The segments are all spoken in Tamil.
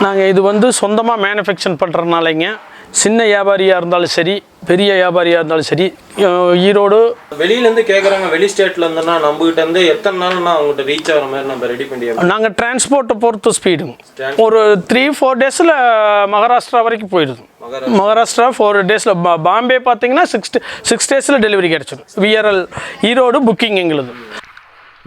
நாங்கள் இது வந்து சொந்தமாக மேனுஃபேக்சர் பண்ணுறதுனாலங்க சின்ன வியாபாரியாக இருந்தாலும் சரி பெரிய வியாபாரியாக இருந்தாலும் சரி ஈரோடு வெளியிலேருந்து கேட்குறாங்க வெளி ஸ்டேட்லேருந்துன்னா நம்மகிட்ட இருந்து எத்தனை நாள்னா அவங்ககிட்ட ரீச் ஆகிற மாதிரி நம்ம ரெடி பண்ணி நாங்கள் டிரான்ஸ்போர்ட்டை பொறுத்து ஸ்பீடுங்க ஒரு 3-4 டேஸில் மகாராஷ்டிரா வரைக்கும் போயிடுது மகாராஷ்டிரா 4 டேஸில் பாம்பே பார்த்தீங்கன்னா 6 டேஸில் டெலிவரி கிடச்சிடும் விஆர்எல் ஈரோடு புக்கிங் எங்களுது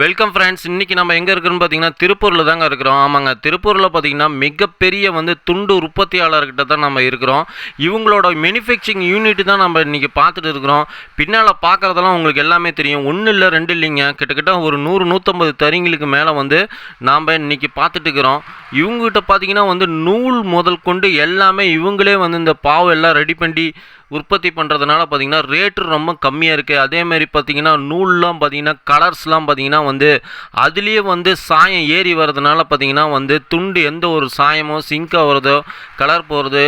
வெல்கம் ஃப்ரெண்ட்ஸ். இன்றைக்கி நம்ம எங்கே இருக்கிறோன்னு பார்த்தீங்கன்னா திருப்பூரில் தாங்க இருக்கிறோம். ஆமாங்க, திருப்பூரில் பார்த்தீங்கன்னா மிகப்பெரிய துண்டு உற்பத்தியாளர்கிட்ட தான் நம்ம இருக்கிறோம். இவங்களோட மேனுஃபேக்சரிங் யூனிட் தான் நம்ம இன்றைக்கி பார்த்துட்டு இருக்கிறோம். பின்னால் பார்க்குறதெல்லாம் உங்களுக்கு எல்லாமே தெரியும். 1 இல்லை 2 இல்லைங்க, கிட்டத்தட்ட ஒரு 100-150 தறிங்களுக்கு மேலே நாம் இன்றைக்கி பார்த்துட்டு இருக்கிறோம். இவங்ககிட்ட பார்த்தீங்கன்னா நூல் முதல் கொண்டு எல்லாமே இவங்களே இந்த பாவு எல்லாம் ரெடி பண்ணி உற்பத்தி பண்ணுறதுனால பார்த்தீங்கன்னா ரேட்டு ரொம்ப கம்மியாக இருக்குது. அதேமாதிரி பார்த்தீங்கன்னா நூல்லாம் பார்த்தீங்கன்னா கலர்ஸ்லாம் பார்த்தீங்கன்னா அதுலேயே சாயம் ஏறி வர்றதுனால பார்த்தீங்கன்னா துண்டு எந்த ஒரு சாயமோ சிங்காக வருதோ கலர் போகிறது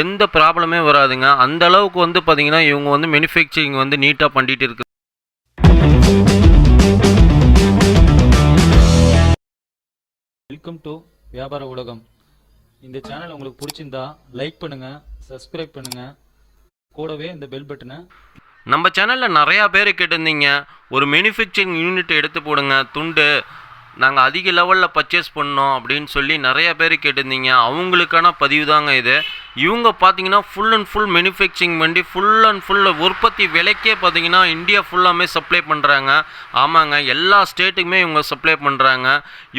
எந்த ப்ராப்ளமே வராதுங்க. அந்த அளவுக்கு பார்த்தீங்கன்னா இவங்க மேனுஃபேக்சரிங் நீட்டாக பண்ணிட்டு இருக்கு. வெல்கம் டு வியாபார உலகம். இந்த சேனல் உங்களுக்கு பிடிச்சிருந்தா லைக் பண்ணுங்கள், சப்ஸ்கிரைப் பண்ணுங்கள், கூடவே இந்த பெல் பட்டனை. நம்ம சேனலில் நிறையா பேர் கேட்டிருந்தீங்க, ஒரு மேனுஃபேக்சரிங் யூனிட் எடுத்து போடுங்க, துண்டு நாங்கள் அதிக லெவலில் பர்ச்சேஸ் பண்ணோம் அப்படின்னு சொல்லி நிறையா பேர் கேட்டிருந்தீங்க. அவங்களுக்கான பதிவு தாங்க இது. இவங்க பார்த்தீங்கன்னா ஃபுல் அண்ட் ஃபுல் மேனுஃபேக்சரிங் பண்ணி ஃபுல் அண்ட் ஃபுல் உற்பத்தி விலைக்கே பார்த்தீங்கன்னா இந்தியா ஃபுல்லாமே சப்ளை பண்ணுறாங்க. ஆமாங்க, எல்லா ஸ்டேட்டுக்குமே இவங்க சப்ளை பண்ணுறாங்க.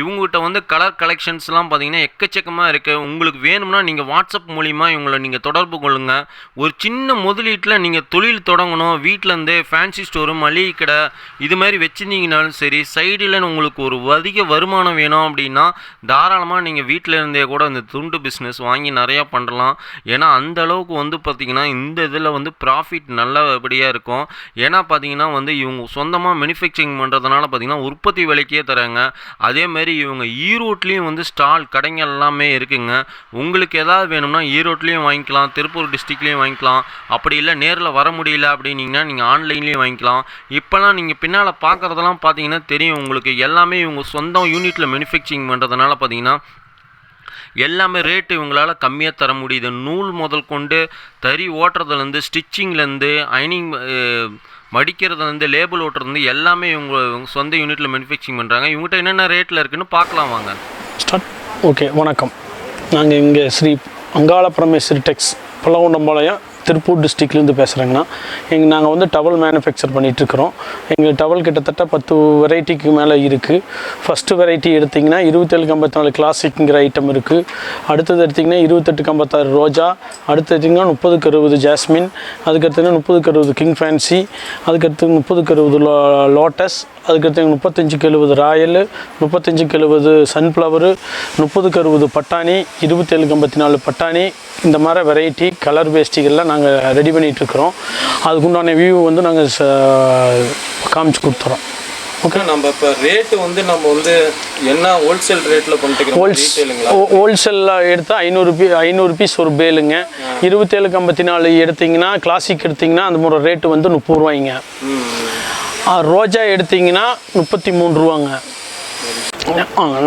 இவங்ககிட்ட கலர் கலெக்ஷன்ஸ்லாம் பார்த்தீங்கன்னா எக்கச்சக்கமாக இருக்குது. உங்களுக்கு வேணும்னா நீங்கள் வாட்ஸ்அப் மூலிமா இவங்களை நீங்கள் தொடர்பு கொள்ளுங்கள். ஒரு சின்ன முதலீட்டில் நீங்கள் தொழில் தொடங்கணும், வீட்டிலேருந்து ஃபேன்சி ஸ்டோரு மளிகை கடை இது மாதிரி வச்சுருந்தீங்கனாலும் சரி, சைடில் உங்களுக்கு ஒரு அதிக வருமானம் வேணும் அப்படின்னா தாராளமாக நீங்கள் வீட்டில் இருந்தே கூட இந்த துண்டு பிஸ்னஸ் வாங்கி நிறையா பண்ணலாம். ஏன்னா அந்த அளவுக்கு பார்த்தீங்கன்னா இந்த இதில் ப்ராஃபிட் நல்லபடியாக இருக்கும். ஏன்னா பார்த்தீங்கன்னா இவங்க சொந்தமாக மேனுஃபேக்சரிங் பண்ணுறதுனால பார்த்தீங்கன்னா உற்பத்தி விலைக்கே தராங்க. அதேமாதிரி இவங்க ஈரோட்லேயும் ஸ்டால் கடைங்க எல்லாமே இருக்குங்க. உங்களுக்கு எதாவது வேணும்னா ஈரோட்லேயும் வாங்கிக்கலாம், திருப்பூர் டிஸ்ட்ரிக்ட்லேயும் வாங்கிக்கலாம். அப்படி இல்லை நேரில் வர முடியல அப்படின்னீங்கன்னா நீங்கள் ஆன்லைன்லேயும் வாங்கிக்கலாம். இப்போலாம் நீங்கள் பின்னால் பார்க்குறதெல்லாம் பார்த்தீங்கன்னா தெரியும் உங்களுக்கு. எல்லாமே இவங்க சொந்த யூனிட்டில் மேனுஃபேக்சரிங் பண்ணுறதுனால பார்த்தீங்கன்னா எல்லாமே ரேட்டு இவங்களால் கம்மியாக தர முடியுது. நூல் முதல் கொண்டு தறி ஓட்டுறதுலேருந்து ஸ்டிச்சிங்லேருந்து அயனிங் மடிக்கிறதுலேருந்து லேபிள் ஓட்டுறதுலேருந்து எல்லாமே இவங்க சொந்த யூனிட்டில் மேனுஃபேக்சரிங் பண்ணுறாங்க. இவங்ககிட்ட என்னென்ன ரேட்டில் இருக்குதுன்னு பார்க்கலாம் வாங்க. ஸ்டார்ட். ஓகே, வணக்கம். நாங்கள் இங்கே ஸ்ரீ அங்காள பரமேஸ்வரி டெக்ஸ் பல்லகுண்டம்பாளையம் திருப்பூர் டிஸ்ட்ரிக்ட்லேருந்து பேசுகிறேங்கண்ணா. நாங்கள் டவல் மேனுஃபேக்சர் பண்ணிகிட்ருக்குறோம். எங்கள் டவல் கிட்டத்தட்ட 10 வெரைட்டிக்கு மேலே இருக்குது. ஃபஸ்ட்டு வெரைட்டி எடுத்திங்கன்னா 27-54 கிளாசிக்குங்கிற ஐட்டம் இருக்குது. அடுத்தது எடுத்திங்கன்னா 28-56 ரோஜா, அடுத்து எடுத்திங்கன்னா 30-60 ஜாஸ்மின், அதுக்கடுத்து 30-60 கிங் ஃபேன்சி, அதுக்கடுத்து 30-60 லோட்டஸ், அதுக்கடுத்து 35-70 ராயல், 35-70 சன்ஃப்ளவரு, 30-60 பட்டாணி, 27-54 பட்டாணி, இந்த மாதிரி வெரைட்டி கலர் பேஸ்டிகள்லாம் நாங்கள் ரெடி பண்ணிகிட்ருக்குறோம். அதுக்குண்டான வியூ நாங்கள் காமிச்சு கொடுத்துறோம். ஓகே, நம்ம இப்போ ரேட்டு நம்ம என்ன ஹோல்சேல் ரேட்டில் பண்ணிட்டு ஹோல்சேலில் எடுத்தால் 500 பீஸ் ஒரு பேலுங்க. 27-54 எடுத்திங்கன்னா கிளாசிக் எடுத்திங்கன்னா அந்த மாதிரி ரேட்டு 30 ரூபாய்ங்க. ரோஜா எடுத்திங்கன்னா 33 ரூபாங்க.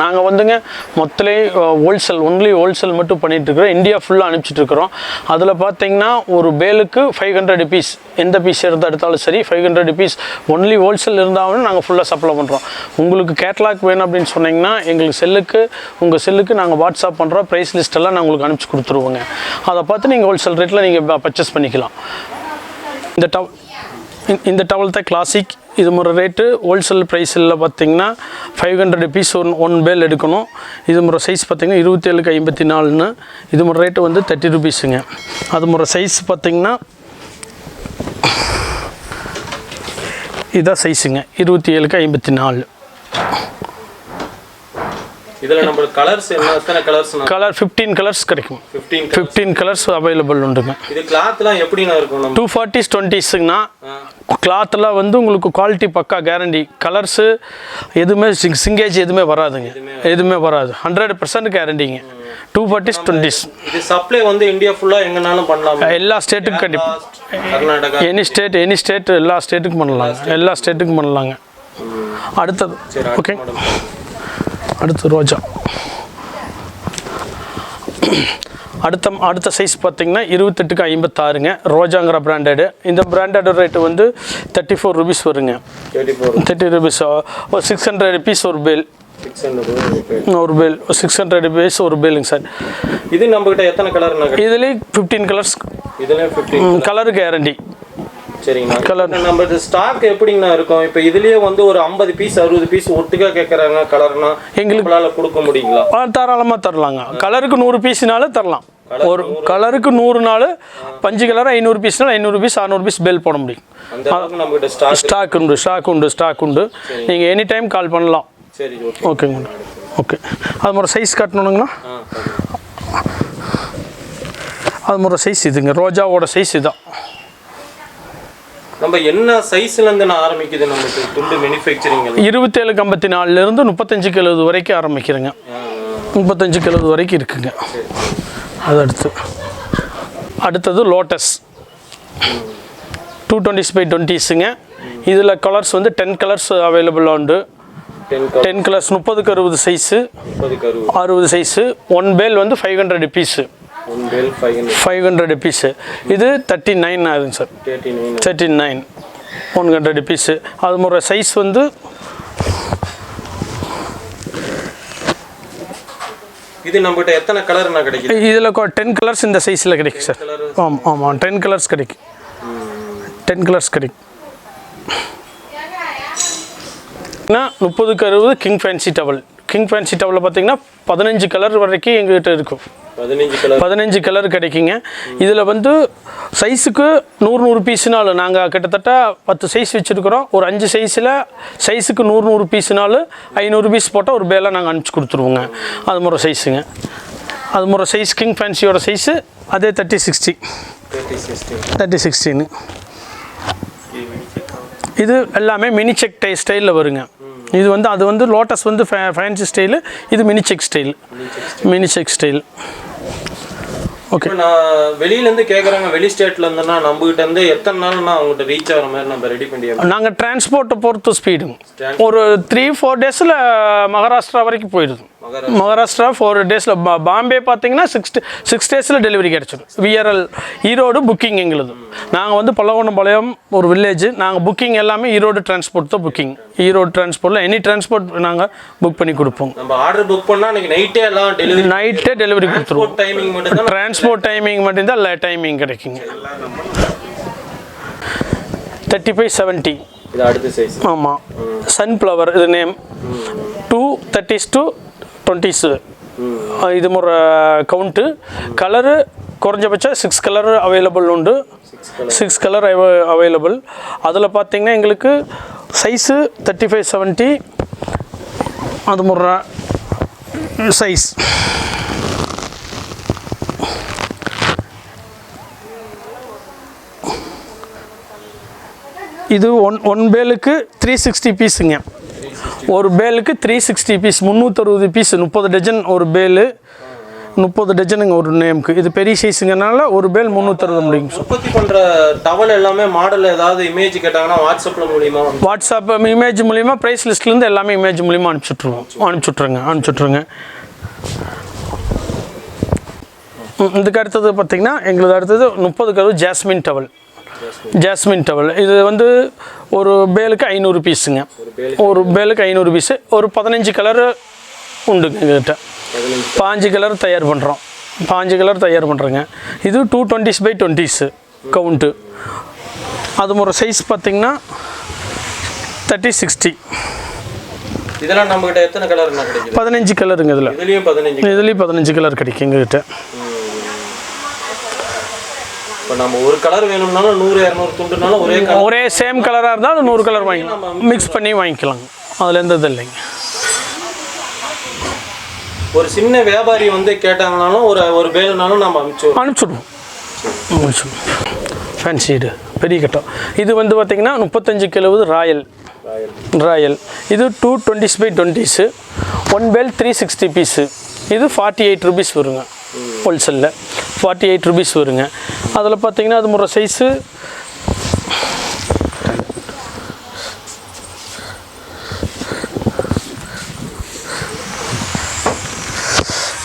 நாங்கள் மொத்தலே ஹோல்சேல் மட்டும் பண்ணிகிட்ருக்குறோம். இந்தியா ஃபுல்லாக அனுப்பிச்சிட்ருக்குறோம். அதில் பார்த்தீங்கன்னா ஒரு பேலுக்கு 500 பீஸ், எந்த பீஸ் எடுத்தாலும் சரி 500 பீஸ் ஒன்லி ஹோல்சேல் இருந்தாலும் நாங்கள் ஃபுல்லாக சப்ளை பண்ணுறோம். உங்களுக்கு கேட்லாக் வேணும் அப்படின்னு சொன்னிங்கன்னா எங்களுக்கு உங்கள் செல்லுக்கு நாங்கள் வாட்ஸ்அப் பண்ணுறோம். ப்ரைஸ் லிஸ்ட்டெல்லாம் நான் உங்களுக்கு அனுப்பிச்சி கொடுத்துருவோங்க. அதை பார்த்து நீங்கள் ஹோல்சேல் ரேட்டில் நீங்கள் பர்ச்சேஸ் பண்ணிக்கலாம். இந்த டவல் தான் கிளாசிக். இது ஒரு ரேட்டு ஹோல்சேல் ப்ரைஸில் பார்த்திங்கன்னா 500 பீஸ் ஒன் பேல் எடுக்கணும். இது முறை சைஸ் பார்த்திங்கன்னா 27-54ன்னு. இது முறை ரேட்டு 30 ருபீஸுங்க. அது முறை சைஸ் பார்த்திங்கன்னா இதான் சைஸுங்க 27-54. இதில் நம்ம கலர்ஸ் எத்தனை கலர்ஸ்? கலர் 15 கலர்ஸ் கிடைக்கும். 15 கலர்ஸ் அவைலபிள் உண்டுங்க. இது கிளாத்லாம் எப்படிண்ணா இருக்கும்? 240s 20sங்கண்ணா. கிளாத்லாம் உங்களுக்கு குவாலிட்டி பக்கா கேரண்டி. கலர்ஸு எதுவுமே சிங்கேஜ் எதுவுமே வராதுங்க, எதுவுமே வராது. 100% கேரண்டிங்க. 240s 20s. இது சப்ளை இந்தியா ஃபுல்லாக எங்கனாலும் பண்ணலாம். எல்லா ஸ்டேட்டுக்கும் கண்டிப்பாக, கர்நாடகா, எனி ஸ்டேட் எல்லா ஸ்டேட்டுக்கும் பண்ணலாங்க. அடுத்தது ஓகே, அடுத்து ரோஜா. அடுத்த சைஸ் பார்த்தீங்கன்னா 28க்கு 56ங்க. ரோஜாங்கிற பிராண்டடு. இந்த பிராண்டட் ரேட்டு வந்து 34 ருபீஸ் வருங்க. 30 ருபீஸ். ஒரு 600 ருபீஸ் ஒரு பேல். ஒரு பேல் 600 ருபீஸ் ஒரு பேலுங்க சார். இது நம்மகிட்ட எத்தனை கலர்னா? இதுலேயே 15 கலர்ஸ். இதுலேயே 15 கலர் கேரண்டி. சரிங்கண்ணா. கலர் நம்ம ஸ்டாக் எப்படிங்கண்ணா இருக்கும்? இப்போ இதுலேயே வந்து ஒரு 50 பீஸ் 60 பீஸ் ஒட்டுக்கா கேட்குறாங்க கலர்னா, எங்களால் கொடுக்க முடியுங்களா? தாராளமாக தரலாங்க. கலருக்கு 100 பீஸ்னாலும் தரலாம். ஒரு கலருக்கு 100 நாள் 5 கலர் 500 பீஸ்னால் 500 பீஸ் 600 பீஸ் பேல் போட முடியும். ஸ்டாக் உண்டு. நீங்கள் எனி டைம் கால் பண்ணலாம். சரி, ஓகேங்க. ஓகே, அது மாதிரி சைஸ் காட்டணுங்களா? அது மாதிரி சைஸ் இதுங்க. ரோஜாவோட சைஸ் இதுதான். நம்ம என்ன சைஸ்லேருந்து நான் ஆரம்பிக்குது நமக்கு துண்டு மேனுஃபேக்சரிங்? 27க்கு 54லேருந்து 35க்கு 70 வரைக்கும் ஆரம்பிக்கிறேங்க. 35க்கு 70 வரைக்கும் இருக்குங்க. அது அடுத்தது லோட்டஸ் 220s by 20ஸ்ங்க. இதில் கலர்ஸ் வந்து 10 கலர்ஸ் அவைலபிளாக உண்டு. 10 கலர்ஸ் 30க்கு 60 சைஸு, 60 சைஸு. ஒன் பேல் வந்து 500 பீஸு. 500 பீஸு. இது 39 ஆகுதுங்க சார். 39 100 பீஸு. அது மாதிரி சைஸ் வந்து இது நம்மகிட்ட எத்தனை கலர்னா கிடைக்குது? இதில் 10 கலர்ஸ் இந்த சைஸில் கிடைக்கும் சார். ஆமாம் 10 கலர்ஸ் கிடைக்கும். 10 கலர்ஸ் கிடைக்கும். 30க்கு 60 king fancy towel. King fancy டவலில் பார்த்தீங்கன்னா 15 கலர் வரைக்கும் எங்ககிட்ட இருக்கும். 15 கலர் கிடைக்குங்க. இதில் வந்து சைஸுக்கு 100 பீஸுனாலும் நாங்கள் கிட்டத்தட்ட 10 சைஸ் வச்சுருக்குறோம். ஒரு 5 சைஸுக்கு 100 பீஸுனாலும் 500 பீஸ் போட்டால் ஒரு பேலாக நாங்கள் அனுப்பிச்சி கொடுத்துருவோங்க. அது மாதிரி சைஸுங்க. அது மாதிரி சைஸ் கிங் ஃபேன்சியோட சைஸு அதே 30-60. இது எல்லாமே மினி செக் ஸ்டைலில் வருங்க. இது வந்து அது வந்து லோட்டஸ் வந்து ஃபேன்சி ஸ்டைலு, இது மினி செக் ஸ்டைல். ஓகே, நான் வெளியிலேருந்து கேட்குறாங்க, வெளி ஸ்டேட்டில் இருந்தேன்னா நம்மகிட்ட இருந்து எத்தனை நாள்னா அவங்ககிட்ட ரீச் ஆகிற மாதிரி நம்ம ரெடி பண்ணி? நாங்கள் டிரான்ஸ்போர்ட்டை பொறுத்து ஸ்பீடுங்க. ஒரு 3-4 டேஸில் மகாராஷ்டிரா வரைக்கும் போயிடுது. மகாராஷ்டிரா 4 டேஸில். பாம்பே பார்த்தீங்கன்னா 6 டேஸில் டெலிவரி கிடச்சிடும். விஆர்எல் ஈரோடு புக்கிங் எங்களுது. நாங்கள் வந்து பல்லகவுண்டம்பாளையம் ஒரு வில்லேஜ். நாங்கள் புக்கிங் எல்லாமே ஈரோடு டிரான்ஸ்போர்ட் தான் புக்கிங். ஈரோடு டிரான்ஸ்போர்ட்டில் எனி டிரான்ஸ்போர்ட் நாங்கள் புக் பண்ணி கொடுப்போம். நம்ம ஆர்டர் புக் பண்ணால் அன்றைக்கி நைட்டே எல்லாம் டெலிவரி கொடுத்துருவோம். டைமிங் மட்டும் டிரான்ஸ்போர்ட் டைமிங் மட்டும்தான் டைமிங் கிடைக்குங்க. 35-70. இது அடுத்த சைஸ். ஆமாம், சன்ஃப்ளவர் இது நேம். 230s to 20s. இது முறை கவுண்ட்டு. கலரு குறைஞ்சபட்சம் 6 கலர் அவைலபிள் உண்டு. 6 கலர் அவைலபிள். அதில் பார்த்திங்கன்னா எங்களுக்கு சைஸு 35-70. அது முறை சைஸ். இது ஒன் பேலுக்கு 360 பீஸுங்க. ஒரு பேலுக்கு 360 பீஸ், 360 பீஸ். 30 டஜன் ஒரு பேலு. 30 டஜனுங்க ஒரு நேமுக்கு. இது பெரிய சைஸுங்கனால ஒரு பேல் 360 முடியுங்க. உற்பத்தி பண்ணுற டவல் எல்லாமே மாடல் ஏதாவது இமேஜ் கேட்டாங்கன்னா வாட்ஸ்அப் இமேஜ் மூலிமா ப்ரைஸ் லிஸ்ட்லேருந்து எல்லாமே இமேஜ் மூலிமா அனுப்பிச்சுட்ருங்க. இதுக்கு அடுத்தது பார்த்திங்கன்னா எங்களுக்கு அடுத்தது 30க்கு 60 ஜாஸ்மின் டவல். இது வந்து ஒரு பேலுக்கு 500 பீஸுங்க. ஒரு பேலுக்கு 500 பீஸு. ஒரு 15 கலரு உண்டுங்க எங்ககிட்ட. 5 கலர் தயார் பண்ணுறோங்க. இது 220s by 20s கவுண்ட்டு. அது ஒரு சைஸ் பார்த்திங்கன்னா 30-60. இதெல்லாம் நம்மகிட்ட எத்தனை கலர் கிடைக்கும்? 15 கலருங்க. இதுலேயும் 15 கலர் கிடைக்கும் எங்ககிட்ட. இப்போ நம்ம ஒரு கலர் வேணும்னாலும் 100-200 துண்டுனாலும் ஒரே சேம் கலராக இருந்தாலும் 100 கலர் வாங்கிக்கலாம். மிக்ஸ் பண்ணி வாங்கிக்கலாம். அதில் எந்த இது இல்லைங்க. ஒரு சின்ன வியாபாரி வந்து கேட்டாங்கனாலும் ஒரு பேலுனாலும் நம்ம அனுப்பிச்சுடுவோம். ஃபேன்சி இது பெரிய கட்டம். இது வந்து பார்த்திங்கன்னா 35க்கு 70 ராயல். இது 220s by 20s. ஒன் பேல் 360 பீஸு. இது 48 ருபீஸ் வருங்க. ஹோல்சேலில் 48 ருபீஸ் வருங்க. அதில் பார்த்தீங்கன்னா அது முறை சைஸு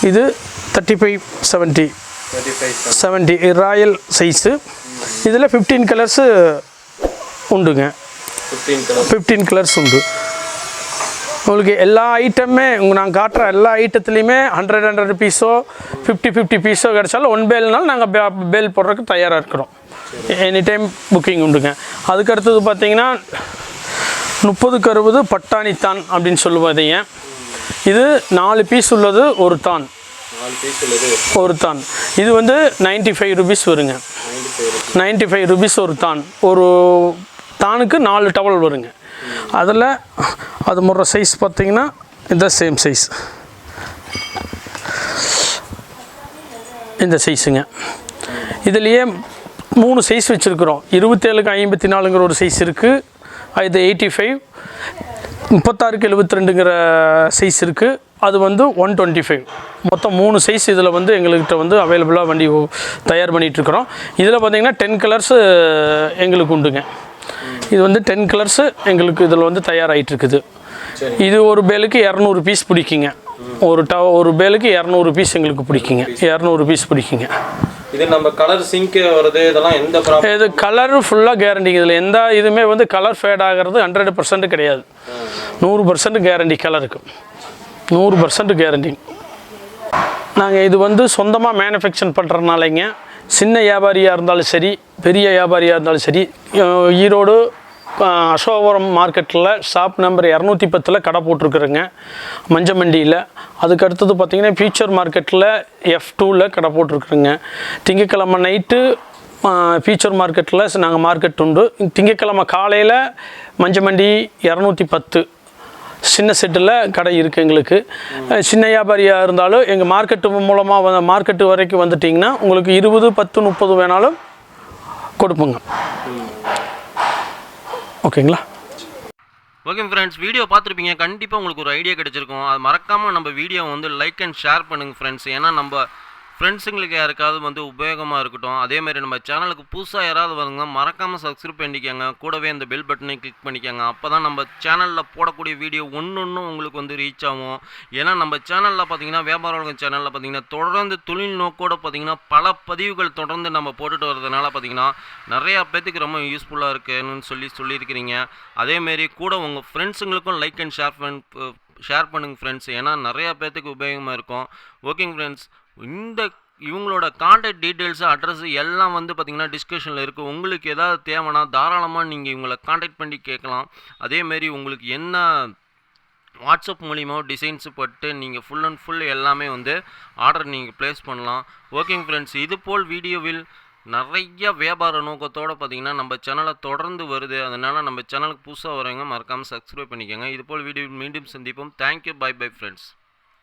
இது 35 70 ராயல் சைஸு. இதில் 15 கலர்ஸு உண்டுங்க. 15 கலர்ஸ் உண்டு. உங்களுக்கு எல்லா ஐட்டமே நாங்கள் காட்டுற எல்லா ஐட்டத்துலேயுமே 100 பீஸோ 50 பீஸோ கிடச்சாலும் 1 பேல்னாலும் நாங்கள் பேல் போடுறதுக்கு தயாராக இருக்கிறோம். எனி டைம் புக்கிங் உண்டுங்க. அதுக்கடுத்தது பார்த்தீங்கன்னா 30க்கு 60 பட்டாணித்தான் அப்படின்னு சொல்லுவதைங்க. இது 4 பீஸ் உள்ளது ஒரு தான். ஒரு தான் இது வந்து 95 ருபீஸ் வருங்க. 95 ருபீஸ் ஒரு தான். ஒரு தானுக்கு 4 டவல் வருங்க. அதில் அது முறை சைஸ் பார்த்தீங்கன்னா இந்த சேம் சைஸ், இந்த சைஸுங்க. இதுலேயே 3 சைஸ் வச்சுருக்குறோம். 27க்கு 54ங்கிற ஒரு சைஸ் இருக்குது. இது 85, 36க்கு 72ங்கிற சைஸ் இருக்குது. அது வந்து 125. மொத்தம் 3 சைஸ் இதில் வந்து எங்கள்கிட்ட வந்து அவைலபிளாக வண்டி தயார் பண்ணிகிட்ருக்குறோம். இதில் பார்த்திங்கன்னா 10 கலர்ஸு எங்களுக்கு உண்டுங்க. இது வந்து 10 கலர்ஸு எங்களுக்கு இதில் வந்து தயாராகிட்டுருக்குது. இது ஒரு பேலுக்கு 200 பீஸ் பிடிக்குங்க. ஒரு பேலுக்கு 200 பீஸ் எங்களுக்கு பிடிக்குங்க. 200 பீஸ் பிடிக்குங்க. இது நம்ம கலர் சிங்க் வருது, இதெல்லாம் எந்த ப்ராப்ளம்? இது கலரு ஃபுல்லாக கேரண்டிங்க. இதில் எந்த இதுவுமே வந்து கலர் ஃபேட் ஆகிறது 100% கிடையாது. 100% கேரண்டி கலருக்கு. 100% கேரண்டி. நாங்கள் இது வந்து சொந்தமாக மேனுஃபேக்சர் பண்ணுறதுனாலங்க, சின்ன வியாபாரியாக இருந்தாலும் சரி, பெரிய வியாபாரியாக இருந்தாலும் சரி, ஈரோடு அசோகபுரம் மார்க்கெட்டில் ஷாப் நம்பர் 210 கடை போட்டிருக்குறேங்க, மஞ்சமண்டியில். அதுக்கு அடுத்தது பார்த்திங்கன்னா ஃபியூச்சர் மார்க்கெட்டில் F2 கடை போட்டிருக்குறேங்க. திங்கக்கிழமை நைட்டு ஃபியூச்சர் மார்க்கெட்டில் நாங்கள் மார்க்கெட் உண்டு. திங்கக்கிழமை காலையில் மஞ்சமண்டி 210 சின்ன செட்டில் கடை இருக்குது எங்களுக்கு. சின்ன வியாபாரியாக இருந்தாலும் எங்கள் மார்க்கெட்டு மூலமாக மார்க்கெட்டு வரைக்கும் வந்துட்டிங்கன்னா உங்களுக்கு 20, 10, 30 வேணாலும் கொடுப்போங்க. ஓகேங்களா? ஓகே ஃப்ரெண்ட்ஸ், வீடியோ பார்த்துருப்பீங்க. கண்டிப்பாக உங்களுக்கு ஒரு ஐடியா கிடச்சிருக்கும். அது மறக்காமல் நம்ம வீடியோ வந்து லைக் அண்ட் ஷேர் பண்ணுங்கள் ஃப்ரெண்ட்ஸ். ஏன்னா நம்ம ஃப்ரெண்ட்ஸுங்களுக்கு யாருக்காவது வந்து உபயோகமாக இருக்கட்டும். அதேமாதிரி நம்ம சேனலுக்கு புதுசாக யாராவது வருங்க, மறக்காமல் சப்ஸ்கிரைப் பண்ணிக்கோங்க. கூடவே இந்த பெல் பட்டனை கிளிக் பண்ணிக்கோங்க. அப்போ தான் நம்ம சேனலில் போடக்கூடிய வீடியோ ஒன்று உங்களுக்கு வந்து ரீச் ஆகும். ஏன்னா நம்ம சேனலில் பார்த்தீங்கன்னா வியாபார உலகம் சேனலில் பார்த்தீங்கன்னா தொடர்ந்து தொழில் நோக்கோடு பார்த்தீங்கன்னா பல பதிவுகள் தொடர்ந்து நம்ம போட்டுட்டு வரதுனால பார்த்தீங்கன்னா நிறையா பேத்துக்கு ரொம்ப யூஸ்ஃபுல்லாக இருக்குன்னு சொல்லியிருக்கிறீங்க. அதேமாரி கூட உங்கள் ஃப்ரெண்ட்ஸுங்களுக்கும் லைக் அண்ட் ஷேர் பண்ணுங்கள் ஃப்ரெண்ட்ஸ். ஏன்னா நிறையா பேத்துக்கு உபயோகமாக இருக்கும். ஓகேங்க ஃப்ரெண்ட்ஸ், இவங்களோட கான்டாக்ட் டீட்டெயில்ஸு, அட்ரஸு எல்லாம் வந்து பார்த்திங்கன்னா டிஸ்கிரிப்ஷனில் இருக்குது. உங்களுக்கு ஏதாவது தேவைன்னா தாராளமாக நீங்கள் இவங்களை கான்டாக்ட் பண்ணி கேட்கலாம். அதேமாரி உங்களுக்கு என்ன வாட்ஸ்அப் மூலிமா டிசைன்ஸு பட்டு நீங்கள் ஃபுல் அண்ட் ஃபுல் எல்லாமே வந்து ஆர்டர் நீங்கள் ப்ளேஸ் பண்ணலாம். ஓகேங்க ஃப்ரெண்ட்ஸ், இதுபோல் வீடியோவில் நிறைய வியாபார நோக்கத்தோடு பார்த்திங்கன்னா நம்ம சேனலை தொடர்ந்து வருது. அதனால் நம்ம சேனலுக்கு புதுசாக வரவங்க மறக்காமல் சப்ஸ்கிரைப் பண்ணிக்கோங்க. இதுபோல் வீடியோ மீண்டும் சந்திப்போம். தேங்க்யூ. Bye friends.